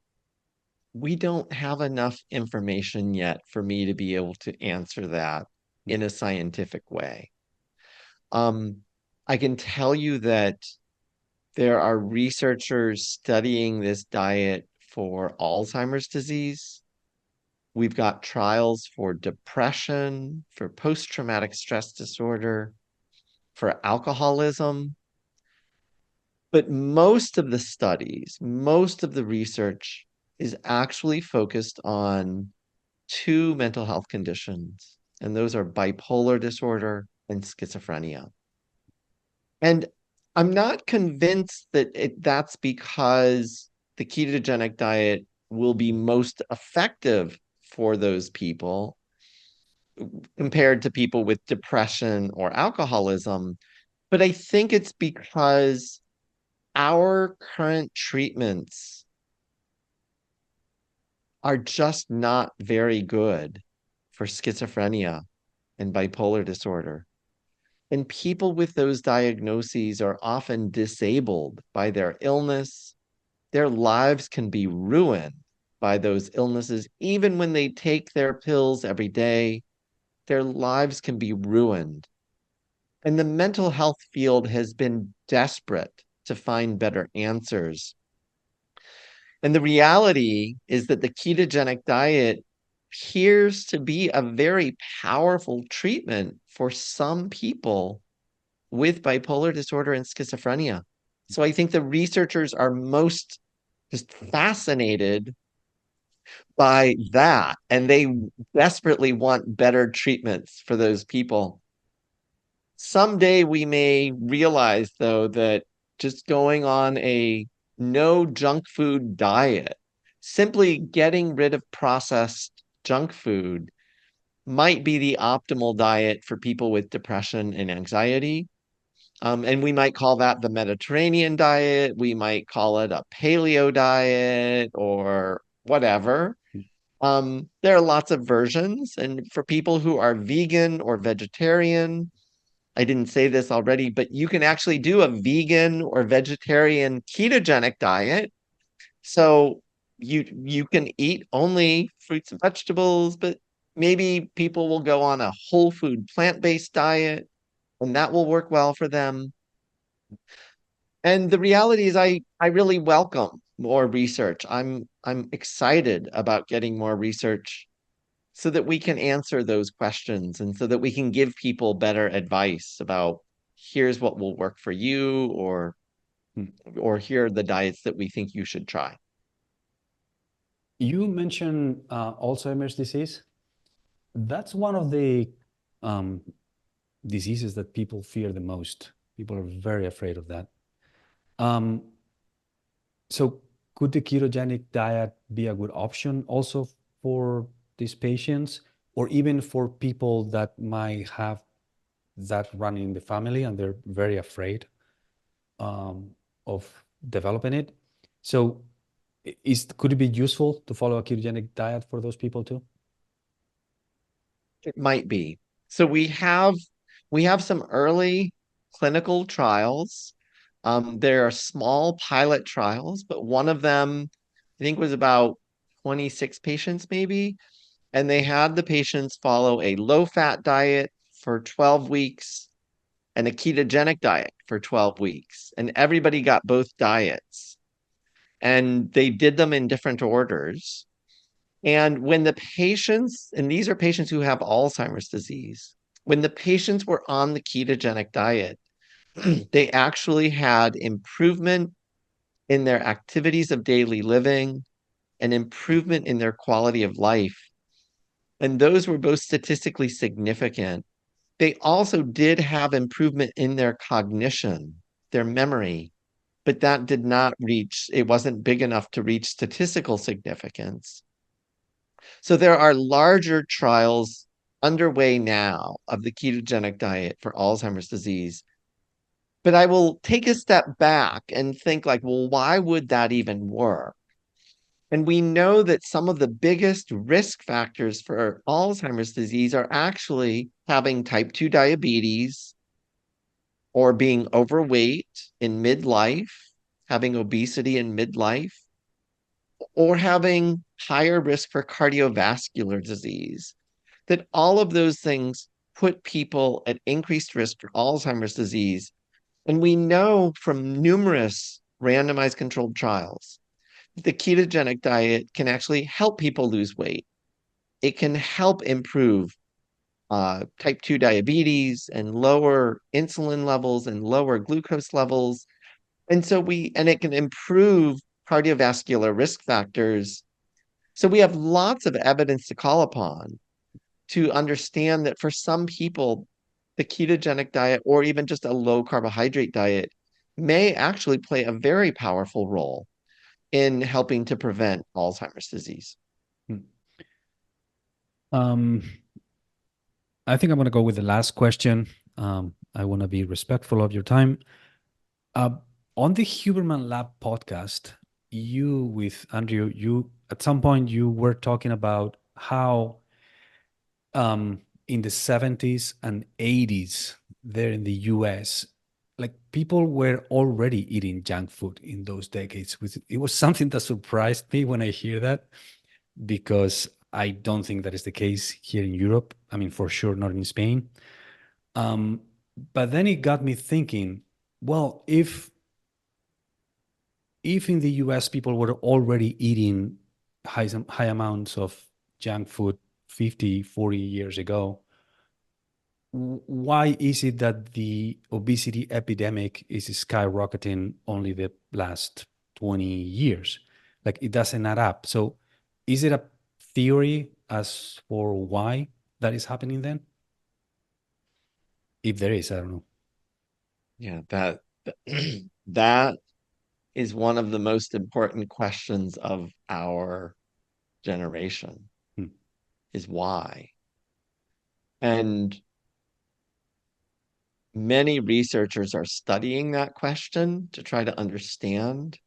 don't have enough information yet for me to be able to answer that in a scientific way. I can tell you that there are researchers studying this diet for Alzheimer's disease. We've got trials for depression, for post-traumatic stress disorder, for alcoholism. But most of the studies, most of the research is actually focused on two mental health conditions, and those are bipolar disorder and schizophrenia. And I'm not convinced that that's because the ketogenic diet will be most effective for those people compared to people with depression or alcoholism. But I think it's because our current treatments are just not very good for schizophrenia and bipolar disorder. And people with those diagnoses are often disabled by their illness. Their lives can be ruined by those illnesses. Even when they take their pills every day, their lives can be ruined. And the mental health field has been desperate to find better answers. And the reality is that the ketogenic diet appears to be a very powerful treatment for some people with bipolar disorder and schizophrenia. So I think the researchers are most just fascinated by that, and they desperately want better treatments for those people. Someday we may realize, though, that just going on a no junk food diet, simply getting rid of processed junk food, might be the optimal diet for people with depression and anxiety. And we might call that the Mediterranean diet. We might call it a paleo diet or whatever. There are lots of versions. And for people who are vegan or vegetarian, I didn't say this already, but you can actually do a vegan or vegetarian ketogenic diet. So you can eat only fruits and vegetables, but maybe people will go on a whole food plant-based diet, and that will work well for them. And the reality is I really welcome more research. I'm excited about getting more research so that we can answer those questions and so that we can give people better advice about here's what will work for you, or here are the diets that we think you should try. You mentioned Alzheimer's disease. That's one of the diseases that people fear the most. People are very afraid of that. So could the ketogenic diet be a good option also for these patients, or even for people that might have that running in the family and they're very afraid of developing it? So could it be useful to follow a ketogenic diet for those people too? It might be. So we have some early clinical trials. There are small pilot trials, but one of them, I think, was about 26 patients maybe. And they had the patients follow a low-fat diet for 12 weeks and a ketogenic diet for 12 weeks. And everybody got both diets. And they did them in different orders. And when the patients, and these are patients who have Alzheimer's disease, when the patients were on the ketogenic diet, they actually had improvement in their activities of daily living and improvement in their quality of life. And those were both statistically significant. They also did have improvement in their cognition, their memory, but that did not reach, it wasn't big enough to reach statistical significance. So there are larger trials underway now of the ketogenic diet for Alzheimer's disease. But I will take a step back and think like, well, why would that even work? And we know that some of the biggest risk factors for Alzheimer's disease are actually having type 2 diabetes or being overweight in midlife, having obesity in midlife, or having higher risk for cardiovascular disease. That all of those things put people at increased risk for Alzheimer's disease. And we know from numerous randomized controlled trials the ketogenic diet can actually help people lose weight. It can help improve type 2 diabetes and lower insulin levels and lower glucose levels. And it can improve cardiovascular risk factors. So we have lots of evidence to call upon to understand that for some people, the ketogenic diet or even just a low carbohydrate diet may actually play a very powerful role in helping to prevent Alzheimer's disease. I think I'm going to go with the last question. I want to be respectful of your time. On the Huberman Lab podcast, you with Andrew, you at some point you were talking about how in the 70s and 80s there in the US, like people were already eating junk food in those decades. It was something that surprised me when I hear that, because I don't think that is the case here in Europe. I mean, for sure, not in Spain. But then it got me thinking, well, if in the US people were already eating high amounts of junk food 50, 40 years ago, why is it that the obesity epidemic is skyrocketing only the last 20 years? Like it doesn't add up. So is it a theory as for why that is happening then? If there is, I don't know. Yeah, that is one of the most important questions of our generation, Hmm. is why. And many researchers are studying that question to try to understand.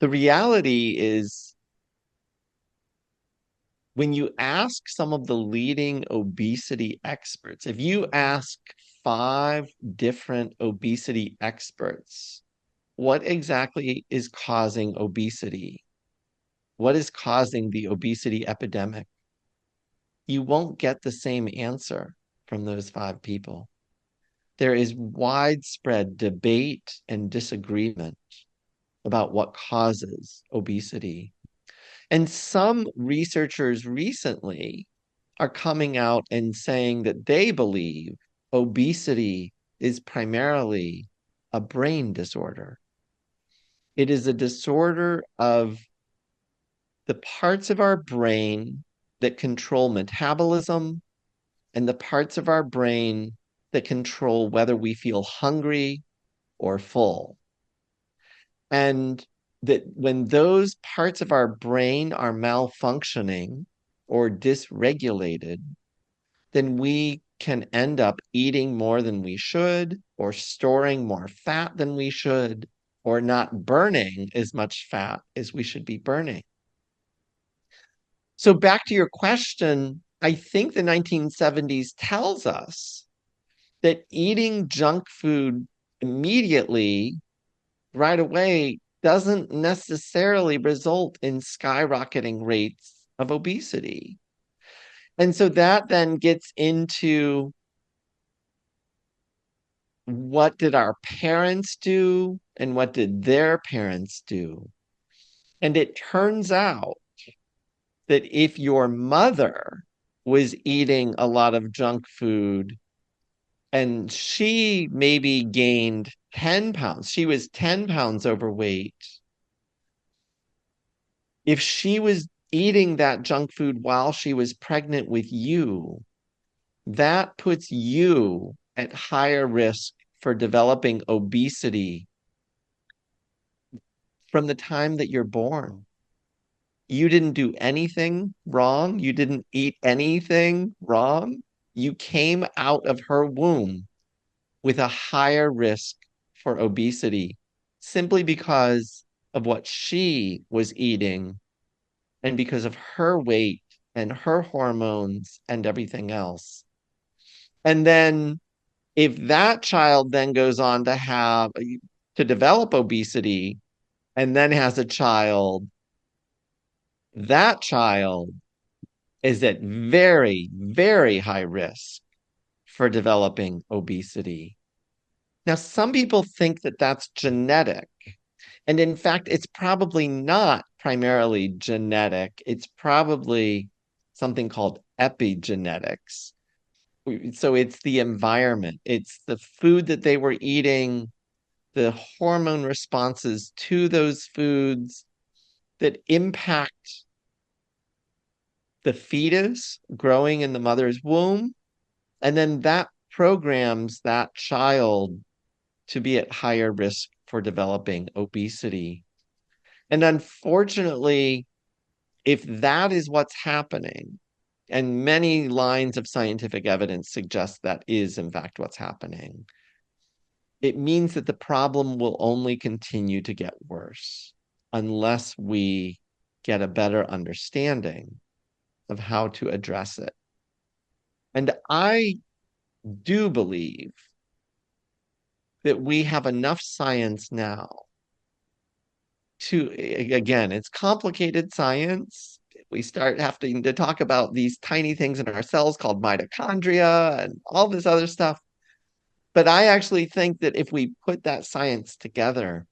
The reality is, when you ask some of the leading obesity experts, if you ask 5 different obesity experts, what exactly is causing obesity? What is causing the obesity epidemic? You won't get the same answer from those 5 people. There is widespread debate and disagreement about what causes obesity. And some researchers recently are coming out and saying that they believe obesity is primarily a brain disorder. It is a disorder of the parts of our brain that control metabolism and the parts of our brain that control whether we feel hungry or full. And that when those parts of our brain are malfunctioning or dysregulated, then we can end up eating more than we should, or storing more fat than we should, or not burning as much fat as we should be burning. So, back to your question, I think the 1970s tells us that eating junk food immediately, right away, doesn't necessarily result in skyrocketing rates of obesity. And so that then gets into, what did our parents do and what did their parents do? And it turns out that if your mother was eating a lot of junk food and she maybe gained 10 pounds, she was 10 pounds overweight. If she was eating that junk food while she was pregnant with you, that puts you at higher risk for developing obesity from the time that you're born. You didn't do anything wrong. You didn't eat anything wrong. You came out of her womb with a higher risk for obesity simply because of what she was eating and because of her weight and her hormones and everything else. And then if that child then goes on to develop obesity and then has a child, that child is at very, very high risk for developing obesity. Now, some people think that that's genetic. And in fact, it's probably not primarily genetic. It's probably something called epigenetics. So it's the environment, it's the food that they were eating, the hormone responses to those foods that impact the fetus growing in the mother's womb. And then that programs that child to be at higher risk for developing obesity. And unfortunately, if that is what's happening, and many lines of scientific evidence suggest that is, in fact, what's happening, it means that the problem will only continue to get worse unless we get a better understanding of how to address it. And I do believe that we have enough science now to, again, it's complicated science. We start having to talk about these tiny things in our cells called mitochondria and all this other stuff. But I actually think that if we put that science together,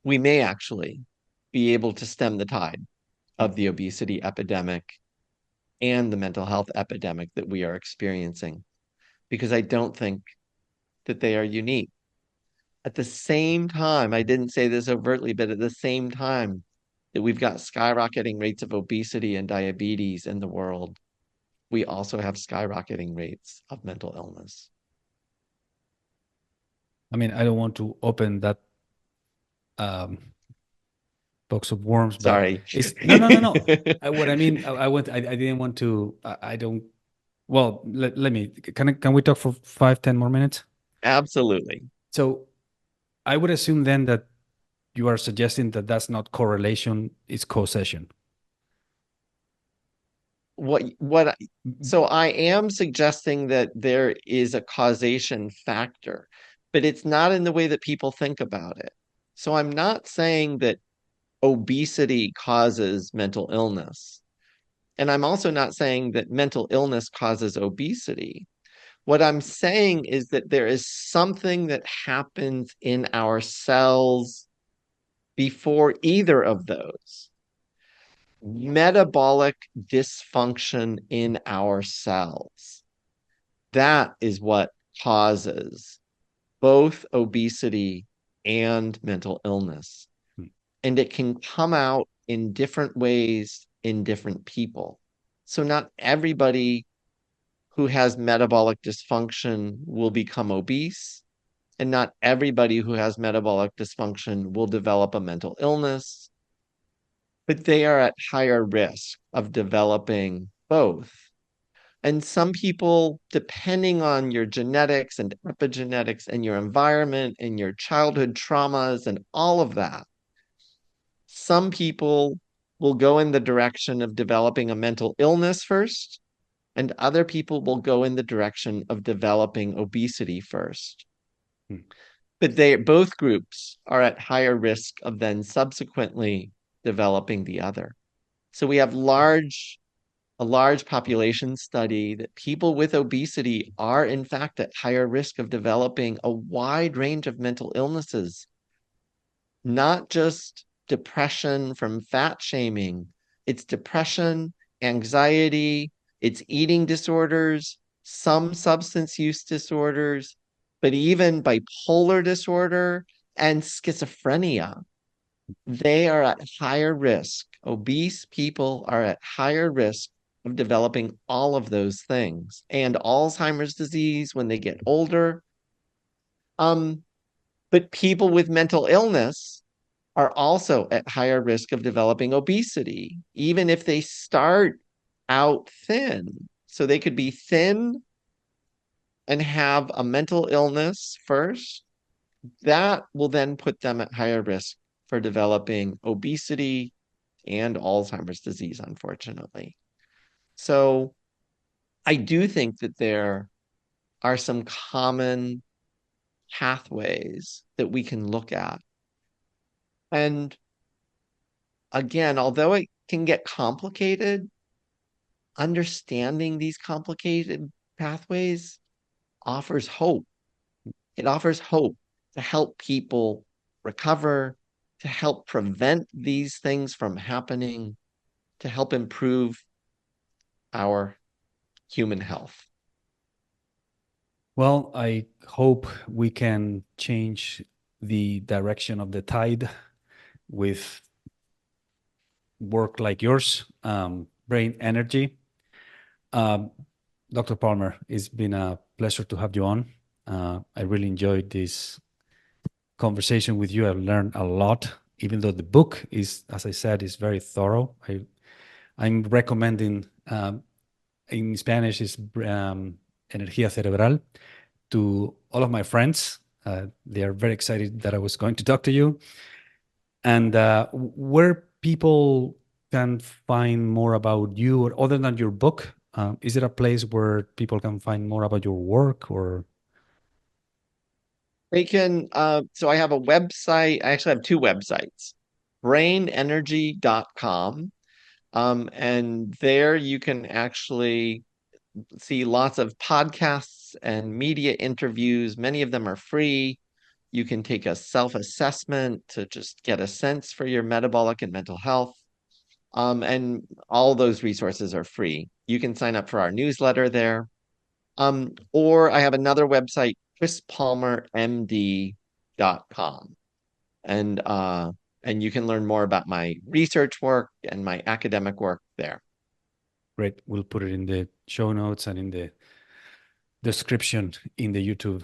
we may actually be able to stem the tide of the obesity epidemic and the mental health epidemic that we are experiencing, because I don't think that they are unique. At the same time, I didn't say this overtly, but at the same time that we've got skyrocketing rates of obesity and diabetes in the world, we also have skyrocketing rates of mental illness. I mean, I don't want to open that um, box of worms, but Sorry. it's no. What I mean, I didn't want to. I don't. Well, let me. Can we talk for 5, 10 more minutes? Absolutely. So I would assume then that you are suggesting that that's not correlation, it's causation. So I am suggesting that there is a causation factor, but it's not in the way that people think about it. So I'm not saying that obesity causes mental illness. And I'm also not saying that mental illness causes obesity. What I'm saying is that there is something that happens in our cells before either of those. Metabolic dysfunction in our cells. That is what causes both obesity and mental illness. And it can come out in different ways in different people. So not everybody who has metabolic dysfunction will become obese, and not everybody who has metabolic dysfunction will develop a mental illness, but they are at higher risk of developing both. And some people, depending on your genetics and epigenetics and your environment and your childhood traumas and all of that, some people will go in the direction of developing a mental illness first, and other people will go in the direction of developing obesity first. But both groups are at higher risk of then subsequently developing the other. So we have a large population study that people with obesity are in fact at higher risk of developing a wide range of mental illnesses, not just depression from fat shaming. It's depression, anxiety, it's eating disorders, some substance use disorders, but even bipolar disorder and schizophrenia. They are at higher risk. Obese people are at higher risk of developing all of those things, and Alzheimer's disease when they get older. But people with mental illness are also at higher risk of developing obesity, even if they start out thin. So they could be thin and have a mental illness first. That will then put them at higher risk for developing obesity and Alzheimer's disease, unfortunately. So I do think that there are some common pathways that we can look at. And again, although it can get complicated, understanding these complicated pathways offers hope. It offers hope to help people recover, to help prevent these things from happening, to help improve our human health. Well, I hope we can change the direction of the tide with work like yours, brain energy. Dr. Palmer, it's been a pleasure to have you on. I really enjoyed this conversation with you. I've learned a lot, even though the book is, as I said, is very thorough. I'm recommending, in Spanish, is Energía Cerebral to all of my friends. They are very excited that I was going to talk to you. And where people can find more about you, or other than your book, is it a place where people can find more about your work, or? They can, so I have a website. I actually have two websites, brainenergy.com. And there you can actually see lots of podcasts and media interviews. Many of them are free. You can take a self-assessment to just get a sense for your metabolic and mental health. And all those resources are free. You can sign up for our newsletter there. Or I have another website, chrispalmermd.com. And you can learn more about my research work and my academic work there. Great. We'll put it in the show notes and in the description in the YouTube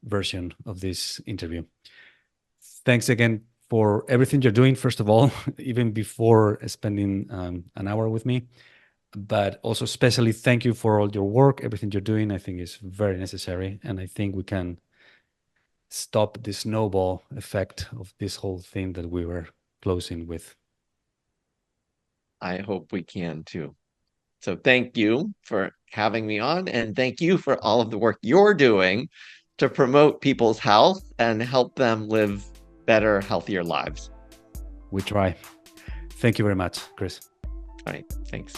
version of this interview. Thanks again for everything you're doing, first of all, even before spending an hour with me. But also especially thank you for all your work. Everything you're doing, I think, is very necessary. And I think we can stop the snowball effect of this whole thing that we were closing with. I hope we can too. So thank you for having me on, and thank you for all of the work you're doing to promote people's health and help them live better, healthier lives. We try. Thank you very much, Chris. All right, thanks.